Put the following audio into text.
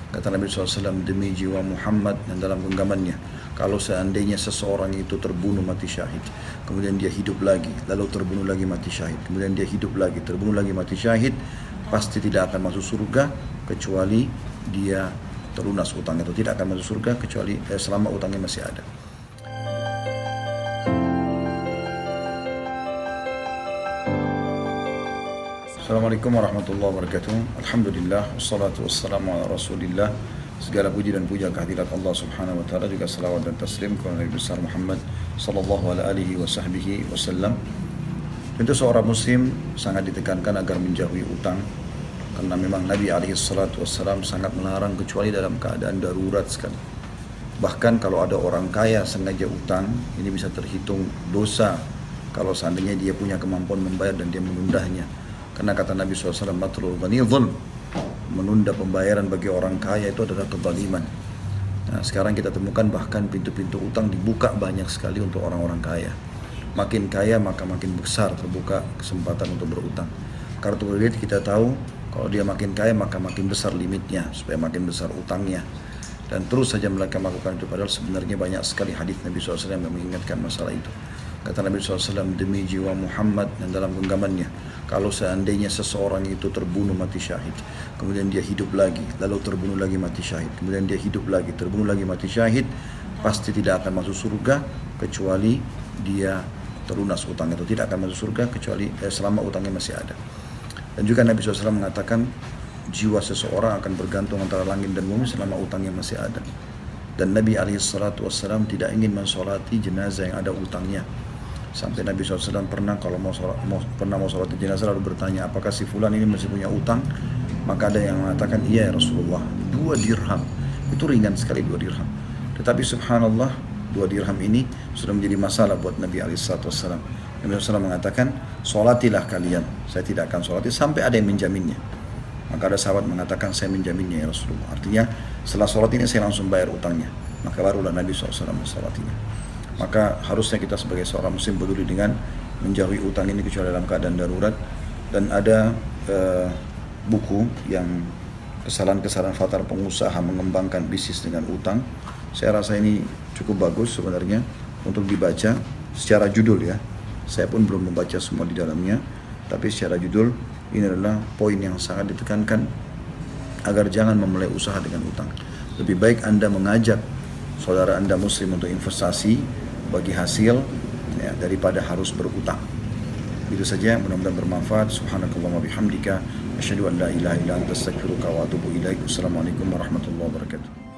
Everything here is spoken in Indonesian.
Kata Nabi SAW, demi jiwa Muhammad, dan dalam genggamannya, kalau seandainya seseorang itu terbunuh mati syahid, kemudian dia hidup lagi, lalu terbunuh lagi mati syahid, kemudian dia hidup lagi, terbunuh lagi mati syahid, pasti tidak akan masuk surga kecuali dia terlunas utangnya, atau tidak akan masuk surga kecuali selama utangnya masih ada. Assalamualaikum warahmatullahi wabarakatuh. Alhamdulillah, wassalatu wassalamu ala rasulillah. Segala puji dan puja kehadirat Allah subhanahu wa ta'ala, juga salawat dan taslim kepada Nabi besar Muhammad sallallahu alaihi wa sahbihi wasallam. Tentu seorang muslim sangat ditekankan agar menjauhi utang, karena memang Nabi alaihi salatu wassalam sangat melarang kecuali dalam keadaan darurat sekali. Bahkan kalau ada orang kaya sengaja utang, ini bisa terhitung dosa kalau seandainya dia punya kemampuan membayar dan dia menundanya. Karena kata Nabi SAW, matlul ghani dhulm, menunda pembayaran bagi orang kaya itu adalah kezaliman. Nah, sekarang kita temukan bahkan pintu-pintu utang dibuka banyak sekali untuk orang-orang kaya. Makin kaya maka makin besar terbuka kesempatan untuk berutang. Kartu kredit kita tahu, kalau dia makin kaya maka makin besar limitnya, supaya makin besar utangnya. Dan terus saja mereka melakukan itu, padahal sebenarnya banyak sekali hadis Nabi SAW yang mengingatkan masalah itu. Kata Nabi SAW, demi jiwa Muhammad, dan dalam genggamannya, kalau seandainya seseorang itu terbunuh mati syahid, kemudian dia hidup lagi, lalu terbunuh lagi mati syahid, kemudian dia hidup lagi, terbunuh lagi mati syahid, pasti tidak akan masuk surga kecuali dia terlunas utangnya, atau tidak akan masuk surga kecuali selama utangnya masih ada. Dan juga Nabi SAW mengatakan, jiwa seseorang akan bergantung antara langit dan bumi selama utangnya masih ada. Dan Nabi SAW tidak ingin mensolati jenazah yang ada utangnya. Sampai Nabi SAW pernah kalau mau sholat jenazah lalu bertanya, apakah si fulan ini masih punya utang? Maka ada yang mengatakan, iya ya Rasulullah, 2 dirham. Itu ringan sekali 2 dirham. Tetapi subhanallah, 2 dirham ini sudah menjadi masalah buat Nabi SAW. Nabi SAW mengatakan, sholatilah kalian, saya tidak akan sholati sampai ada yang menjaminnya. Maka ada sahabat mengatakan, saya menjaminnya ya Rasulullah. Artinya setelah sholat ini saya langsung bayar utangnya. Maka barulah Nabi SAW mensolatinya. Maka harusnya kita sebagai seorang muslim peduli dengan menjauhi utang ini kecuali dalam keadaan darurat. Dan ada buku yang kesalahan-kesalahan fatal pengusaha mengembangkan bisnis dengan utang. Saya rasa ini cukup bagus sebenarnya untuk dibaca secara judul ya. Saya pun belum membaca semua di dalamnya, tapi secara judul ini adalah poin yang sangat ditekankan agar jangan memulai usaha dengan utang. Lebih baik Anda mengajak saudara Anda muslim untuk investasi bagi hasil ya, daripada harus berutang. Itu saja, mudah-mudahan bermanfaat. Subhanakallahumma bihamdika asyhadu an la ilaha illa anta astaghfiruka wa atubu ilaik. Wassalamualaikum warahmatullahi wabarakatuh.